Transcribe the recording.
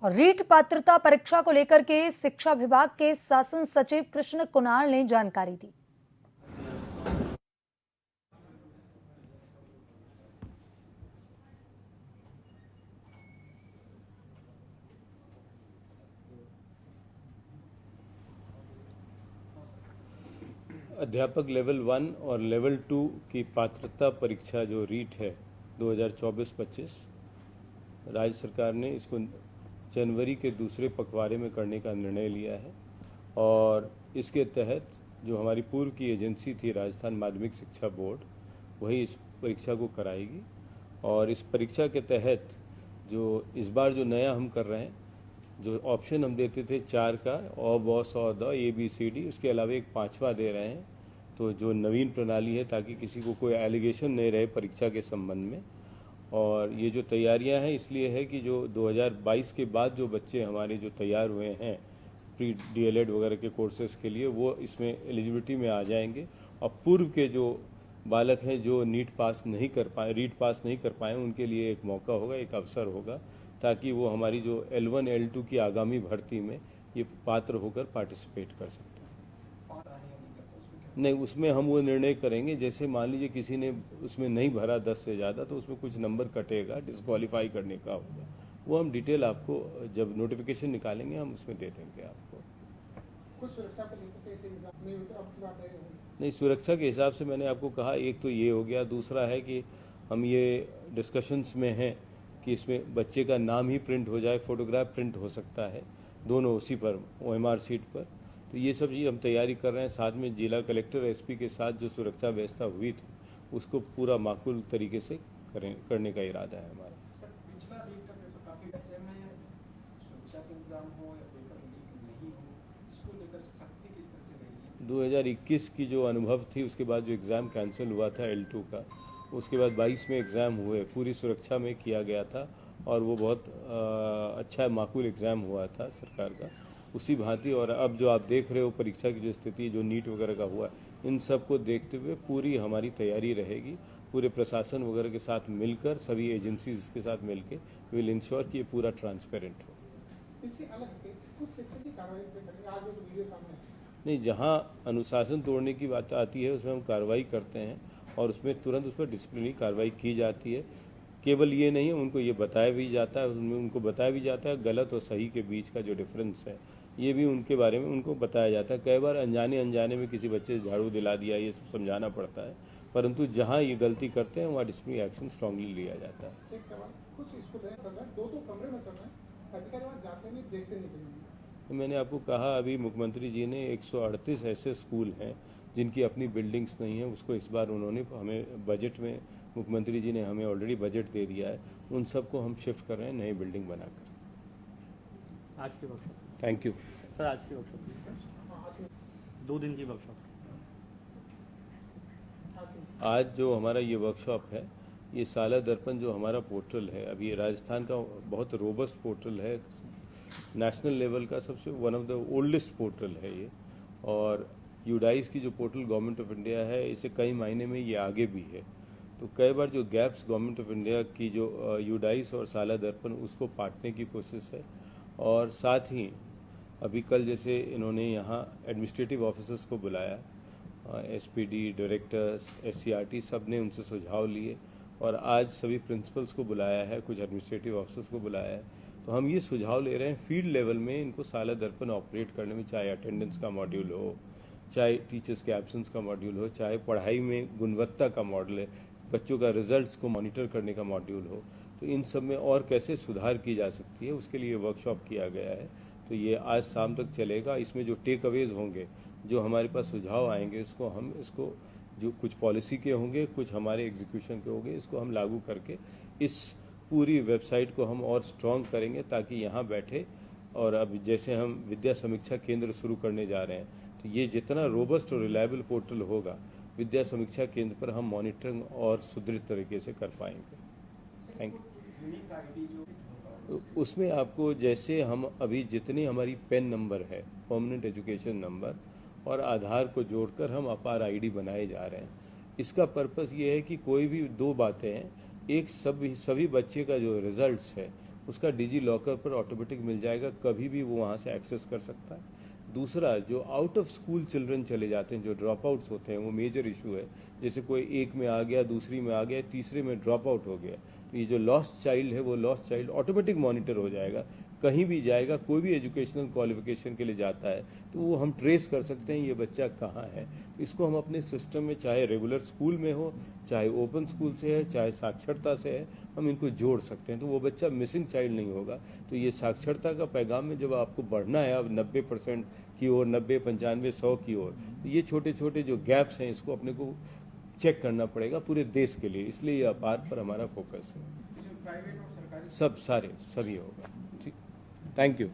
और रीट पात्रता परीक्षा को लेकर के शिक्षा विभाग के शासन सचिव कृष्ण कुणाल ने जानकारी दी। अध्यापक लेवल 1 और लेवल 2 की पात्रता परीक्षा जो रीट है 2024-25 राज्य सरकार ने इसको जनवरी के दूसरे पखवाड़े में करने का निर्णय लिया है और इसके तहत जो हमारी पूर्व की एजेंसी थी राजस्थान माध्यमिक शिक्षा बोर्ड वही इस परीक्षा को कराएगी। और इस परीक्षा के तहत जो इस बार जो नया हम कर रहे हैं, जो ऑप्शन हम देते थे 4 का अ ब स द ABCD, उसके अलावा एक 5वां दे रहे हैं। तो जो नवीन प्रणाली है ताकि किसी को कोई एलिगेशन नहीं रहे परीक्षा के संबंध में। और ये जो तैयारियां हैं इसलिए है कि जो 2022 के बाद जो बच्चे हमारे जो तैयार हुए हैं प्री DLED वगैरह के कोर्सेज के लिए वो इसमें एलिजिबिलिटी में आ जाएंगे। और पूर्व के जो बालक हैं जो रीट पास नहीं कर पाए उनके लिए एक मौका होगा, एक अवसर होगा ताकि वो हमारी जो L1 L2 की आगामी भर्ती में ये पात्र होकर पार्टिसिपेट कर सकते हैं। नहीं, उसमें हम वो निर्णय करेंगे, जैसे मान लीजिए किसी ने उसमें नहीं भरा 10 से ज़्यादा तो उसमें कुछ नंबर कटेगा, डिस्क्वालीफाई करने का होगा। वो हम डिटेल आपको जब नोटिफिकेशन निकालेंगे हम उसमें दे देंगे आपको। कुछ सुरक्षा को लेकर ऐसे एग्जाम नहीं होते, अब की बात है नहीं, सुरक्षा के हिसाब से मैंने आपको कहा, एक तो ये हो गया, दूसरा है कि हम ये डिस्कशंस में हैं कि इसमें बच्चे का नाम ही प्रिंट हो जाए, फोटोग्राफ प्रिंट हो सकता है, दोनों उसी पर OMR सीट पर। तो ये सब चीज़ हम तैयारी कर रहे हैं। साथ में जिला कलेक्टर SP के साथ जो सुरक्षा व्यवस्था हुई थी उसको पूरा माकूल तरीके से करने का इरादा है हमारा। सर, पिछला रीट का पेपर काफी ऐसे में सुरक्षा के इंतजाम हो या पेपर लीक नहीं हो, इसको लेकर सख्ती किस तरह से रहेगी? 2021 की जो अनुभव थी उसके बाद जो एग्ज़ाम कैंसिल हुआ था L2 का, उसके बाद 22 में एग्ज़ाम हुए, पूरी सुरक्षा में किया गया था और वो बहुत अच्छा माकूल एग्ज़ाम हुआ था सरकार का, उसी भांति। और अब जो आप देख रहे हो परीक्षा की जो स्थिति जो नीट वगैरह का हुआ, इन सब को देखते हुए पूरी हमारी तैयारी रहेगी। पूरे प्रशासन वगैरह के साथ मिलकर, सभी एजेंसीज के साथ मिलकर विल इंश्योर कि ये पूरा ट्रांसपेरेंट हो। इससे अलग कुछ शिक्षक की कार्रवाई करेंगे, आज जो वीडियो सामने है। नहीं, जहाँ अनुशासन तोड़ने की बात आती है उसमें हम कार्रवाई करते हैं और उसमें तुरंत उस पर डिसिप्लिनरी कार्रवाई की जाती है। केवल ये नहीं है, उनको ये बताया भी जाता है, उनको बताया भी जाता है गलत और सही के बीच का जो डिफरेंस है ये भी उनके बारे में उनको बताया जाता है। कई बार अनजाने में किसी बच्चे से झाड़ू दिला दिया, ये सब समझाना पड़ता है, परंतु जहाँ ये गलती करते हैं वहाँ डिसिप्लिनरी एक्शन स्ट्रांगली लिया जाता है। एक सवाल, कुछ स्कूल है चल रहा है, 2 कमरे में चल रहा है, अधिकारी वहाँ जाते नहीं, देखते नहीं। तो मैंने आपको कहा अभी मुख्यमंत्री जी ने 138 ऐसे स्कूल हैं जिनकी अपनी बिल्डिंग्स नहीं है, उसको इस बार उन्होंने हमें बजट में, मुख्यमंत्री जी ने हमें ऑलरेडी बजट दे दिया है, उन सबको हम शिफ्ट कर रहे हैं नई बिल्डिंग बनाकर। आज की वर्कशॉप, थैंक यू सर। आज की वर्कशॉप 2 दिन की वर्कशॉप। आज जो हमारा ये वर्कशॉप है, ये साला दर्पण जो हमारा पोर्टल है, अभी ये राजस्थान का बहुत रोबस्ट पोर्टल है, नेशनल लेवल का सबसे one of the oldest portal है ये। और यूडाइस की जो पोर्टल गवर्नमेंट ऑफ इंडिया है, इसे कई मायने में ये आगे भी है। तो कई बार जो गैप्स गवर्नमेंट ऑफ इंडिया की जो यूडाइस और साला दर्पण उसको पाटने की कोशिश है। और साथ ही अभी कल जैसे इन्होंने यहाँ एडमिनिस्ट्रेटिव ऑफिसर्स को बुलाया, SPD, डायरेक्टर्स, SCRT, सब ने उनसे सुझाव लिए और आज सभी प्रिंसिपल्स को बुलाया है, कुछ एडमिनिस्ट्रेटिव ऑफिसर्स को बुलाया है। तो हम ये सुझाव ले रहे हैं फील्ड लेवल में इनको साला दर्पण ऑपरेट करने में, चाहे अटेंडेंस का मॉड्यूल हो, चाहे टीचर्स के एब्सेंस का मॉड्यूल हो, चाहे पढ़ाई में गुणवत्ता का मॉडल है, बच्चों का रिजल्ट्स को मॉनिटर करने का मॉड्यूल हो, तो इन सब में और कैसे सुधार की जा सकती है उसके लिए वर्कशॉप किया गया है। तो ये आज शाम तक चलेगा। इसमें जो टेक अवेज होंगे, जो हमारे पास सुझाव आएंगे, इसको जो कुछ पॉलिसी के होंगे, कुछ हमारे एग्जीक्यूशन के होंगे, इसको हम लागू करके इस पूरी वेबसाइट को हम और स्ट्रॉन्ग करेंगे ताकि यहाँ बैठे। और अब जैसे हम विद्या समीक्षा केंद्र शुरू करने जा रहे हैं, तो ये जितना रोबस्ट और रिलायबल पोर्टल होगा, विद्या समीक्षा केंद्र पर हम मॉनिटरिंग और सुदृढ़ तरीके से कर पाएंगे। Thank you. उसमें आपको जैसे हम अभी जितनी हमारी पेन नंबर है, परमानेंट एजुकेशन नंबर और आधार को जोड़कर हम अपार ID बनाए जा रहे हैं। इसका पर्पस ये है कि कोई भी 2 बातें हैं, एक सभी बच्चे का जो रिजल्ट्स है उसका डिजी लॉकर पर ऑटोमेटिक मिल जाएगा, कभी भी वो वहाँ से एक्सेस कर सकता है। दूसरा, जो आउट ऑफ स्कूल चिल्ड्रन चले जाते हैं, जो ड्रॉप आउट्स होते हैं, वो मेजर इशू है। जैसे कोई एक में आ गया, दूसरी में आ गया, तीसरे में ड्रॉप आउट हो गया, तो ये जो लॉस्ट चाइल्ड है वो लॉस्ट चाइल्ड ऑटोमेटिक मॉनिटर हो जाएगा। कहीं भी जाएगा, कोई भी एजुकेशनल क्वालिफिकेशन के लिए जाता है तो वो हम ट्रेस कर सकते हैं ये बच्चा कहाँ है। तो इसको हम अपने सिस्टम में, चाहे रेगुलर स्कूल में हो, चाहे ओपन स्कूल से है, चाहे साक्षरता से है, हम इनको जोड़ सकते हैं, तो वो बच्चा मिसिंग चाइल्ड नहीं होगा। तो ये साक्षरता का पैगाम में जब आपको बढ़ना है अब 90% की ओर, 90, 95, 100 की ओर, तो ये छोटे छोटे जो गैप्स हैं इसको अपने को चेक करना पड़ेगा पूरे देश के लिए। इसलिए ये अपार पर हमारा फोकस है। जो प्राइवेट और सरकारी सब सारे सभी होगा। ठीक, थैंक यू।